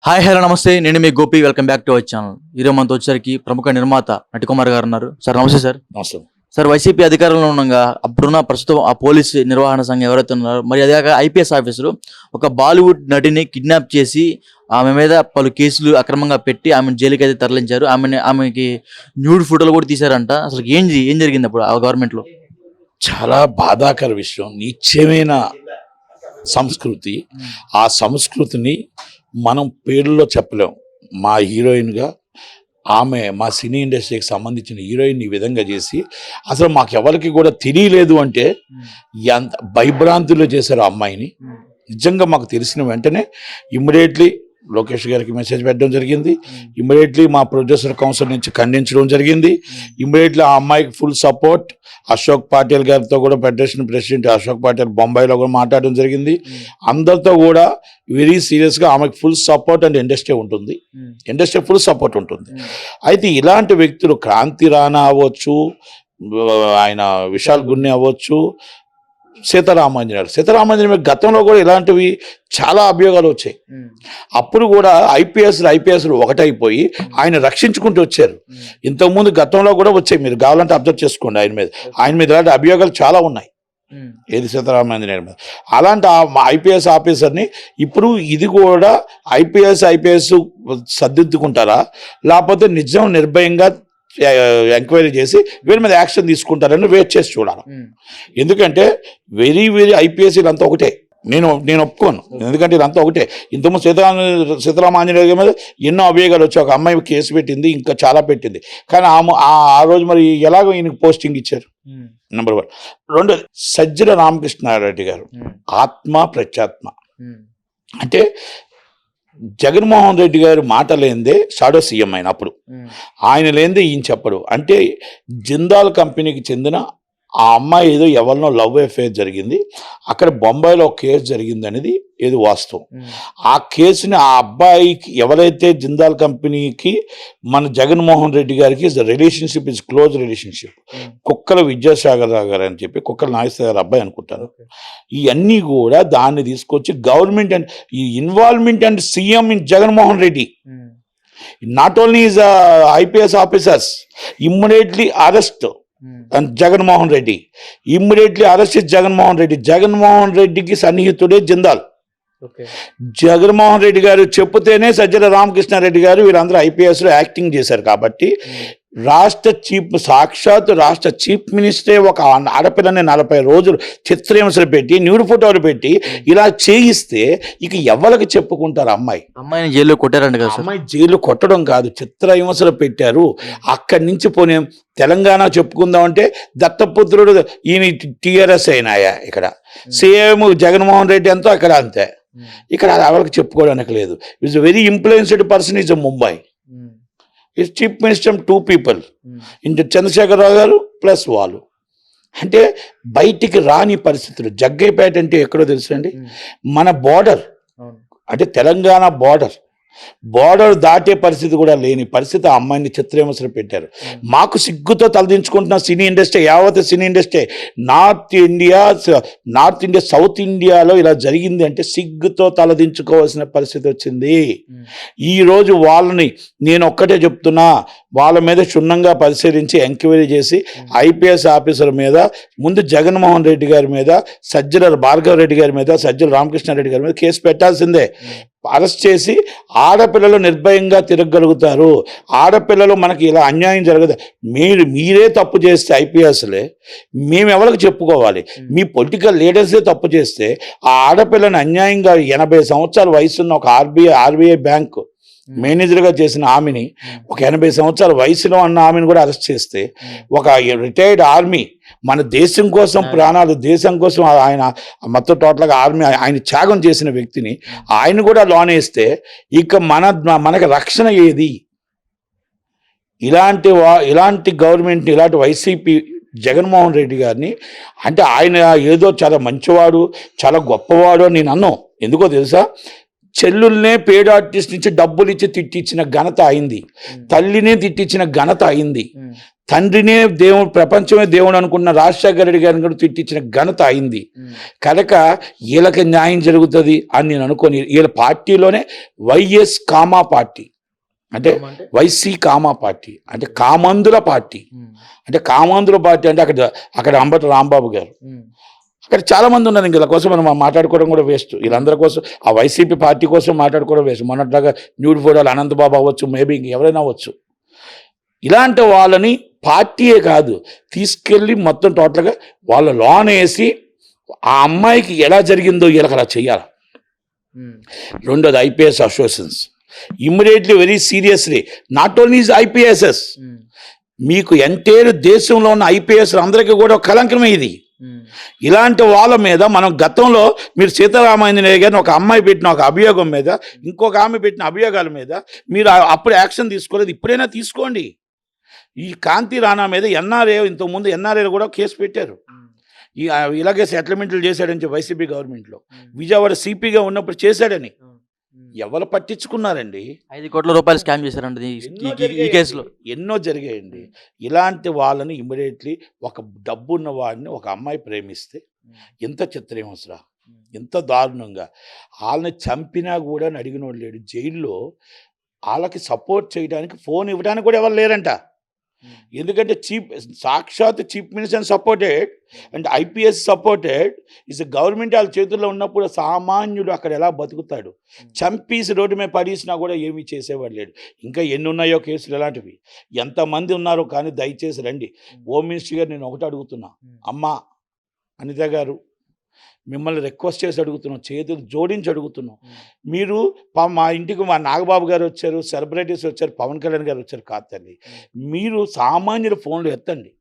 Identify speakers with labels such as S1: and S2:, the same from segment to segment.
S1: Hi hello నమస్తే, నేను మీ Gopi. Welcome back to our channel. ఈరోజు మనతో వచ్చేసరికి ప్రముఖ నిర్మాత నటికుమార్ గారు ఉన్నారు. సార్ నమస్తే సార్.
S2: నమస్తే.
S1: సార్, వైసీపీ అధికారంలో ఉండగా అప్పుడున్న ప్రస్తుతం ఆ పోలీస్ నిర్వహణ సంఘం ఎవరైతే ఉన్నారో, మరి అదే ఐపీఎస్ ఆఫీసరు ఒక బాలీవుడ్ నటిని కిడ్నాప్ చేసి ఆమె మీద పలు కేసులు అక్రమంగా పెట్టి ఆమెను జైలుకి అయితే తరలించారు. ఆమెకి న్యూడ్ ఫోటోలు కూడా తీశారంట. అసలు ఏం జరిగింది అప్పుడు ఆ గవర్నమెంట్లో?
S2: చాలా బాధాకర విషయం. నీచమైన సంస్కృతి. ఆ సంస్కృతిని మనం పేర్లలో చెప్పలేం. మా హీరోయిన్గా ఆమె మా సినీ ఇండస్ట్రీకి సంబంధించిన హీరోయిన్ ఈ విధంగా చేసి అసలు మాకు ఎవరికి కూడా తెలియలేదు అంటే ఎంత భయభ్రాంతుల్లో చేశారు ఆ అమ్మాయిని. నిజంగా మాకు తెలిసిన వెంటనే ఇమ్మీడియట్లీ లోకేష్ గారికి మెసేజ్ పెట్టడం జరిగింది. ఇమ్మీడియట్లీ మా ప్రొడ్యూసర్ కౌన్సిల్ నుంచి ఖండించడం జరిగింది. ఇమ్మీడియట్లీ ఆ అమ్మాయికి ఫుల్ సపోర్ట్ అశోక్ పాటిల్ గారితో కూడా ఫెడరేషన్ ప్రెసిడెంట్ అశోక్ పాటిల్ బొంబాయిలో కూడా మాట్లాడడం జరిగింది. అందరితో కూడా వెరీ సీరియస్గా ఆమెకు ఫుల్ సపోర్ట్ అండ్ ఇండస్ట్రీ ఉంటుంది. ఇండస్ట్రీ ఫుల్ సపోర్ట్ ఉంటుంది. అయితే ఇలాంటి వ్యక్తులు క్రాంతి రాణా అవ్వచ్చు, ఆయన విశాల్ గున్ని అవ్వచ్చు, సీతారామాంజనేయులు గతంలో కూడా ఇలాంటివి చాలా అభియోగాలు వచ్చాయి. అప్పుడు కూడా ఐపీఎస్లు ఒకటైపోయి ఆయన రక్షించుకుంటూ వచ్చారు. ఇంతకుముందు గతంలో కూడా వచ్చాయి, మీరు కావాలంటే అబ్జర్వ్ చేసుకోండి. ఆయన మీద ఇలాంటి అభియోగాలు చాలా ఉన్నాయి. ఏది సీతారామాంజనేయుల మీద. అలాంటి ఐపీఎస్ ఆఫీసర్ని ఇప్పుడు ఇది కూడా ఐపీఎస్ సర్దిద్దుకుంటారా, లేకపోతే నిజం నిర్భయంగా ఎంక్వైరీ చేసి వీళ్ళ మీద యాక్షన్ తీసుకుంటారని వెయిట్ చేసి చూడాలి. ఎందుకంటే వెరీ ఐపీఎస్ వీళ్ళంతా ఒకటే. నేను ఒప్పుకోను. ఎందుకంటే వీళ్ళంతా ఒకటే. ఇంతకుముందు సీతారామాంజనేయుల మీద ఎన్నో అభియోగాలు వచ్చి ఒక అమ్మాయి కేసు పెట్టింది, ఇంకా చాలా పెట్టింది. కానీ ఆ రోజు మరి ఎలాగో ఈయనకు పోస్టింగ్ ఇచ్చారు. నెంబర్ 1. 2, సజ్జల రామకృష్ణారెడ్డి గారు ఆత్మ ప్రత్యాత్మ. అంటే జగన్మోహన్ రెడ్డి గారు మాట లేనిదే షాడో సీఎం అయినప్పుడు ఆయన లేనిదే ఈయన చెప్పడు. అంటే జిందాల్ కంపెనీకి చెందిన ఆ అమ్మాయి ఏదో ఎవరినో లవ్ అఫేర్ జరిగింది, అక్కడ బొంబాయిలో ఒక కేసు జరిగింది అనేది ఏదో వాస్తవం. ఆ కేసుని ఆ అబ్బాయికి ఎవరైతే జిందాల్ కంపెనీకి మన జగన్మోహన్ రెడ్డి గారికి రిలేషన్షిప్ ఇస్ క్లోజ్ రిలేషన్షిప్. కుక్కల విద్యాసాగర్ రావు గారు అని చెప్పి కుక్కల నాగేశ్వర గారు అబ్బాయి అనుకుంటారు. ఇవన్నీ కూడా దాన్ని తీసుకొచ్చి గవర్నమెంట్ అండ్ ఈ involvement and CM in Jaganmohan Reddy not only is IPS officers immediately arrest and Jaganmohan Reddy immediately arrest Jaganmohan రెడ్డికి సన్నిహితుడే జిందాల్. జగన్మోహన్ రెడ్డి గారు చెప్తేనే సజ్జల రామకృష్ణారెడ్డి గారు వీరందరూ ఐపీఎస్లో యాక్టింగ్ చేశారు. కాబట్టి సాక్షాత్ రాష్ట్ర చీఫ్ మినిస్టరే ఒక ఆడపిల్లని 40 రోజులు చిత్రహింసలు పెట్టి న్యూడ్ ఫోటోలు పెట్టి ఇలా చేయిస్తే ఇక ఎవరికి చెప్పుకుంటారు? అమ్మాయిని
S1: జైల్లో కొట్టారంట కదా.
S2: అమ్మాయి జైలు కొట్టడం కాదు, చిత్రహింసలు పెట్టారు. అక్కడి నుంచి పోనీ తెలంగాణ చెప్పుకుందామంటే దత్తపుత్రుడు ఈయన టీఆర్ఎస్ అయినాయా, ఇక్కడ సేమ్ జగన్మోహన్ రెడ్డి ఎంతో అక్కడ అంతే. ఇక్కడ ఎవరికి చెప్పుకోవడానికి లేదు. It's very influenced person is Mumbai. Is chief minister 2 people ఇంత చంద్రశేఖరరావు గారు ప్లస్ వాళ్ళు. అంటే బయటికి రాని పరిస్థితులు. జగ్గైపేట అంటే ఎక్కడో తెలుసండి, మన బోర్డర్, అంటే తెలంగాణ బోర్డర్ దాటే పరిస్థితి కూడా లేని పరిస్థితి ఆ అమ్మాయిని చిత్రహింసలు పెట్టారు. మాకు సిగ్గుతో తలదించుకుంటున్న సినీ ఇండస్ట్రీ, యావత్ cine industry, north India south ఇండియాలో ఇలా జరిగింది అంటే సిగ్గుతో తలదించుకోవాల్సిన పరిస్థితి వచ్చింది. ఈరోజు వాళ్ళని నేను ఒక్కటే చెప్తున్నా, వాళ్ళ మీద క్షుణ్ణంగా పరిశీలించి ఎంక్వైరీ చేసి ఐపీఎస్ ఆఫీసర్ మీద ముందు జగన్మోహన్ రెడ్డి గారి మీద, సజ్జల భార్గవ రెడ్డి గారి మీద, సజ్జల రామకృష్ణారెడ్డి గారి మీద కేసు పెట్టాల్సిందే. అరెస్ట్ చేసి ఆడపిల్లలు నిర్భయంగా తిరగగలుగుతారు. ఆడపిల్లలు మనకి ఇలా అన్యాయం జరగదు. మీరే తప్పు చేస్తే ఐపీఎస్లే మేము ఎవరికి చెప్పుకోవాలి? మీ పొలిటికల్ లీడర్సే తప్పు చేస్తే ఆ ఆడపిల్లని అన్యాయంగా 80 సంవత్సరాల వయసున్న ఒక ఆర్బీఐ బ్యాంకు మేనేజర్గా చేసిన ఆమెని, ఒక 80 సంవత్సరాల వయసులో ఉన్న ఆమెను కూడా అరెస్ట్ చేస్తే, ఒక రిటైర్డ్ ఆర్మీ మన దేశం కోసం ప్రాణాలు, దేశం కోసం ఆయన మొత్తం టోటల్గా ఆర్మీ ఆయన త్యాగం చేసిన వ్యక్తిని ఆయన కూడా లోన్ వేస్తే ఇక మనకి రక్షణ ఏది? ఇలాంటి గవర్నమెంట్, ఇలాంటి వైసీపీ జగన్మోహన్ రెడ్డి గారిని, అంటే ఆయన ఏదో చాలా మంచివాడు, చాలా గొప్పవాడు అని నేను అన్నాను. ఎందుకో తెలుసా? చెల్లుల్నే పేడ్ ఆర్టిస్ట్ నుంచి డబ్బులు ఇచ్చి తిట్టించిన ఘనత అయింది, తల్లినే తిట్టించిన ఘనత అయింది, తండ్రినే దేవుడు, ప్రపంచమే దేవుడు అనుకున్న రాజశేఖర రెడ్డి గారిని కూడా తిట్టించిన ఘనత అయింది. కనుక వీళ్ళకి న్యాయం జరుగుతుంది అని నేను అనుకోని వీళ్ళ పార్టీలోనే వైఎస్ కామా పార్టీ అంటే వైసీ కామా పార్టీ అంటే కామందుల పార్టీ అంటే కామందుల పార్టీ అంటే అక్కడ అంబటి రాంబాబు గారు, అక్కడ చాలా మంది ఉన్నారు. ఇంక ఇలా కోసం మనం మాట్లాడుకోవడం కూడా వేస్ట్. వీళ్ళందరి కోసం ఆ వైసీపీ పార్టీ కోసం మాట్లాడుకోవడం వేస్ట్. మొన్నట్లాగా న్యూడ్ ఫోటోలు అనంతబాబు అవ్వచ్చు, మేబీ ఇంక ఎవరైనా అవ్వచ్చు. ఇలాంటి వాళ్ళని పార్టీయే కాదు తీసుకెళ్ళి మొత్తం టోటల్గా వాళ్ళ లోన్ వేసి ఆ అమ్మాయికి ఎలా జరిగిందో వీళ్ళకి అలా చెయ్యాలి. రెండోది IPS associations immediately very seriously not only IPSS, మీకు ఎంటైర్ దేశంలో ఉన్న ఐపీఎస్ అందరికీ కూడా కలంకమే ఇది. ఇలాంటి వాళ్ళ మీద మనం గతంలో మీరు సీతారామాంజనేయ గారిని ఒక అమ్మాయి పెట్టిన ఒక అభియోగం మీద, ఇంకొక ఆమె పెట్టిన అభియోగాల మీద మీరు అప్పుడు యాక్షన్ తీసుకోలేదు, ఇప్పుడైనా తీసుకోండి. ఈ కాంతి రాణా మీద ఎన్ఆర్ఏ ఇంతకుముందు ఎన్ఆర్ఏలు కూడా కేసు పెట్టారు. ఇలాగే సెటిల్మెంట్లు చేశాడని వైసీపీ గవర్నమెంట్లో, విజయవాడ సిపిగా ఉన్నప్పుడు చేశాడని ఎవరు పట్టించుకున్నారండి?
S1: 5 కోట్ల రూపాయలు స్కామ్ చేశారండి ఈ కేసులో.
S2: ఎన్నో జరిగాయండి. ఇలాంటి వాళ్ళని ఇమ్మీడియట్లీ ఒక డబ్బున్న వాడిని ఒక అమ్మాయి ప్రేమిస్తే ఎంత చిత్రం అసలు, ఎంత దారుణంగా వాళ్ళని చంపినా కూడా అడిగిన వాడు లేడు. జైల్లో వాళ్ళకి సపోర్ట్ చేయడానికి ఫోన్ ఇవ్వడానికి కూడా ఎవరు లేరంట. ఎందుకంటే సాక్షాత్ chief minister supported and IPS supported is government వాళ్ళ చేతుల్లో ఉన్నప్పుడు సామాన్యుడు అక్కడ ఎలా బతుకుతాడు? చంపేసి రోడ్డు మీద పడేసినా కూడా ఏమీ చేసేవాడు లేడు. ఇంకా ఎన్ని ఉన్నాయో కేసులు ఇలాంటివి, ఎంతమంది ఉన్నారో. కానీ దయచేసి రండి. హోమ్ మినిస్టర్ గారు నేను ఒకటి అడుగుతున్నా, అమ్మా అనిత గారు మిమ్మల్ని రిక్వెస్ట్ చేసి అడుగుతున్నాం, చేతులు జోడించి అడుగుతున్నాం. మీరు మా ఇంటికి మా నాగబాబు గారు వచ్చారు, సెలబ్రిటీస్ వచ్చారు, పవన్ కళ్యాణ్ గారు వచ్చారు కాదు తల్లి. మీరు సామాన్యుల ఫోన్లు ఎత్తండి,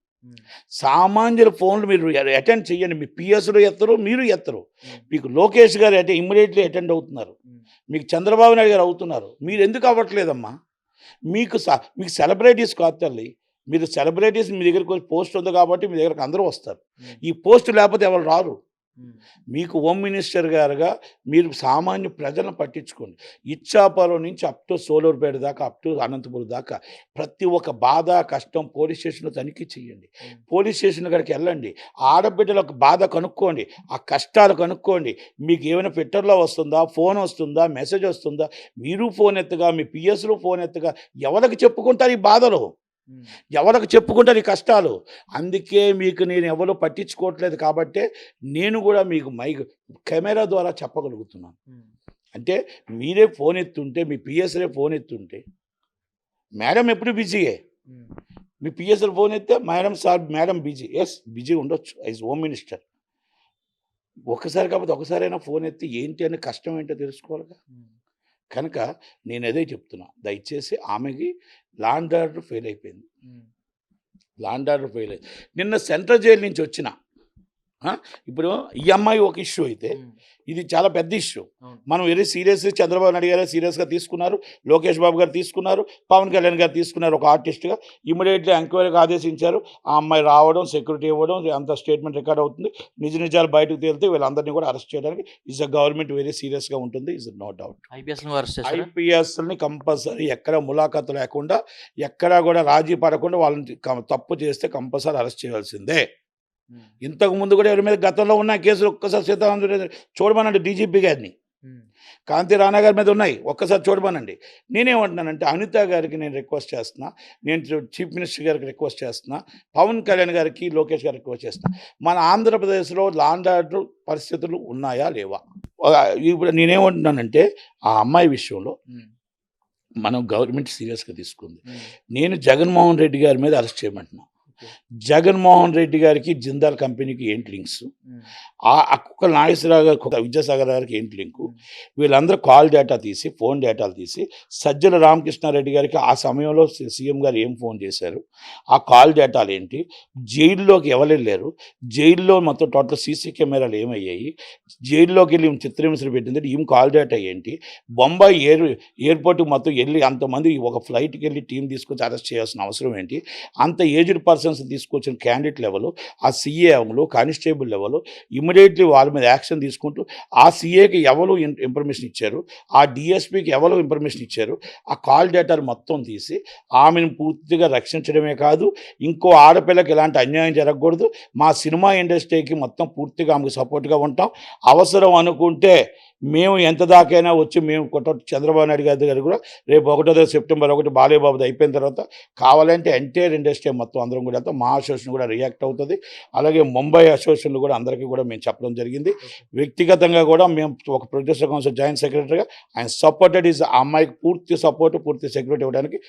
S2: సామాన్యుల ఫోన్లు మీరు అటెండ్ చేయండి. మీ పిఎస్లు ఎత్తరు, మీరు ఎత్తరు. మీకు లోకేష్ గారు ఇమ్మీడియట్లీ అటెండ్ అవుతున్నారు, మీకు చంద్రబాబు నాయుడు గారు అవుతున్నారు. మీరు ఎందుకు అవ్వట్లేదమ్మా? మీకు సెలబ్రిటీస్ కాదు తల్లి, మీరు సెలబ్రిటీస్ మీ దగ్గరకు పోస్ట్ ఉంది కాబట్టి మీ దగ్గరకు అందరూ వస్తారు. ఈ పోస్ట్ లేకపోతే ఎవరు రారు. మీకు హోమ్ మినిస్టర్ గారుగా మీరు సామాన్య ప్రజలను పట్టించుకోండి. ఇచ్చాపురం నుంచి అప్ టు సోలూరుపేట దాకా, అప్ టు అనంతపురం దాకా ప్రతి ఒక్క బాధ కష్టం పోలీస్ స్టేషన్లో తనిఖీ చేయండి. పోలీస్ స్టేషన్ కాడికి వెళ్ళండి, ఆడబిడ్డలకు బాధ కనుక్కోండి, ఆ కష్టాలు కనుక్కోండి. మీకు ఏమైనా ట్విట్టర్లో వస్తుందా, ఫోన్ వస్తుందా, మెసేజ్ వస్తుందా? మీరు ఫోన్ ఎత్తగా, మీ పిఎస్లు ఫోన్ ఎత్తగా ఎవరికి చెప్పుకుంటారు ఈ బాధలు? ఎవరికి చెప్పుకుంటారు ఈ కష్టాలు? అందుకే మీకు నేను ఎవరు పట్టించుకోవట్లేదు కాబట్టే నేను కూడా మీకు కెమెరా ద్వారా చెప్పగలుగుతున్నాను. అంటే మీరే ఫోన్ ఎత్తుంటే, మీ పిఎస్లే ఫోన్ ఎత్తుంటే, మేడం ఎప్పుడు బిజీయే. మీ పిఎస్ఎల్ ఫోన్ ఎత్తే మేడం బిజీ. ఎస్ బిజీ ఉండొచ్చు యాజ్ హోమ్ మినిస్టర్. ఒకసారి కాకపోతే ఒకసారైనా ఫోన్ ఎత్తి ఏంటి అని కష్టం ఏంటో తెలుసుకోవాలిగా. కనుక నేను అదే చెప్తున్నా, దయచేసి ఆమెకి లాండ్ ఆర్డర్ ఫెయిల్ అయిపోయింది. లాండ్ ఆర్డర్ ఫెయిల్ అయింది. నిన్న సెంట్రల్ జైలు నుంచి వచ్చిన ఇప్పుడు ఈ అమ్మాయి ఒక ఇష్యూ అయితే ఇది చాలా పెద్ద ఇష్యూ. మనం వెరీ సీరియస్, చంద్రబాబు నాయుడు గారు సీరియస్గా తీసుకున్నారు, లోకేష్ బాబు గారు తీసుకున్నారు, పవన్ కళ్యాణ్ గారు తీసుకున్నారు. ఒక ఆర్టిస్ట్గా ఇమీడియట్లీ ఎంక్వైరీకి ఆదేశించారు. ఆ అమ్మాయి రావడం, సెక్యూరిటీ ఇవ్వడం, అంత స్టేట్మెంట్ రికార్డ్ అవుతుంది. నిజాలు బయటకు తేలితే వీళ్ళందరినీ కూడా అరెస్ట్ చేయడానికి ఇస్ అ గవర్నమెంట్ వెరీ సీరియస్గా ఉంటుంది. Is no doubt. ఐపీఎస్ని కంపల్సరీ ఎక్కడ ములాఖాతు లేకుండా, ఎక్కడా కూడా రాజీ పడకుండా వాళ్ళని తప్పు చేస్తే కంపల్సరీ అరెస్ట్ చేయాల్సిందే. ఇంతకు ముందు కూడా ఎవరి మీద గతంలో ఉన్న కేసులు ఒక్కసారి సీతారామన్ చూడమనండి. డీజీపీ గారిని, కాంతి రాణా గారి మీద ఉన్నాయి, ఒక్కసారి చూడమనండి. నేనేమంటున్నానంటే అనిత గారికి నేను రిక్వెస్ట్ చేస్తున్నా, నేను చీఫ్ మినిస్టర్ గారికి రిక్వెస్ట్ చేస్తున్నా, పవన్ కళ్యాణ్ గారికి, లోకేష్ గారికి రిక్వెస్ట్ చేస్తున్నా, మన ఆంధ్రప్రదేశ్లో లాండ్ ఆర్డర్ పరిస్థితులు ఉన్నాయా లేవా? ఇప్పుడు నేనేమంటున్నానంటే ఆ అమ్మాయి విషయంలో మనం గవర్నమెంట్ సీరియస్గా తీసుకుంది. నేను జగన్మోహన్ రెడ్డి గారి మీద అరెస్ట్ చేయమంటున్నా. జగన్మోహన్ రెడ్డి గారికి జిందాల్ కంపెనీకి ఏంటి లింక్స్, అక్క నాగేశ్వరరావు గారికి, విద్యాసాగర్ గారికి ఏంటి లింకు? వీళ్ళందరూ కాల్ డేటా తీసి, ఫోన్ డేటాలు తీసి, సజ్జల రామకృష్ణారెడ్డి గారికి ఆ సమయంలో సీఎం గారు ఏం ఫోన్ చేశారు, ఆ కాల్ డేటాలు ఏంటి, జైల్లోకి ఎవరు వెళ్ళారు, జైల్లో మొత్తం టోటల్ సీసీ కెమెరాలు ఏమయ్యాయి, జైల్లోకి వెళ్ళి చిత్రహింసలు పెట్టింది ఏం కాల్ డేటా ఏంటి, బొంబాయి ఎయిర్పోర్ట్కి మొత్తం వెళ్ళి అంతమంది ఒక ఫ్లైట్కి వెళ్ళి టీం తీసుకొచ్చి అరెస్ట్ చేయాల్సిన అవసరం ఏంటి, అంత ఏజ్డ్ పర్సన్స్ తీసుకొచ్చిన క్యాండిడేట్ లెవెల్, ఆ CA level, constable level immediately వాళ్ళ మీద యాక్షన్ తీసుకుంటూ ఆ సీఏకి ఎవరు ఇన్ఫర్మేషన్ ఇచ్చారు, ఆ డిఎస్పీకి ఎవరు ఇన్ఫర్మేషన్ ఇచ్చారు, ఆ కాల్ డేటాలు మొత్తం తీసి ఆమెను పూర్తిగా రక్షించడమే కాదు, ఇంకో ఆడపిల్లకి ఎలాంటి అన్యాయం జరగకూడదు, మా సినిమా ఇండస్ట్రీకి మొత్తం పూర్తిగా ఆమెకు సపోర్ట్గా ఉంటాం, అవసరం అనుకుంటే మేము ఎంత దాకైనా వచ్చి మేము చంద్రబాబు నాయుడు గారి కూడా రేపు 1 సెప్టెంబర్ 1 బాలయ్యబాబుది అయిపోయిన తర్వాత కావాలంటే ఎంటైర్ ఇండస్ట్రీ మొత్తం అందరం కూడా వెళ్తాం, మా అసోసియేషన్ కూడా రియాక్ట్ అవుతుంది, అలాగే ముంబై అసోసియేషన్లు కూడా అందరికీ కూడా మేము చెప్పడం జరిగింది. వ్యక్తిగతంగా కూడా మేము ఒక ప్రొడ్యూసర్ కౌన్సిల్ జాయింట్ సెక్రటరీగా ఆయన సపోర్టెడ్ ఈజ్, ఆ అమ్మాయికి పూర్తి సపోర్ట్ పూర్తి సెక్యూరిటీ ఇవ్వడానికి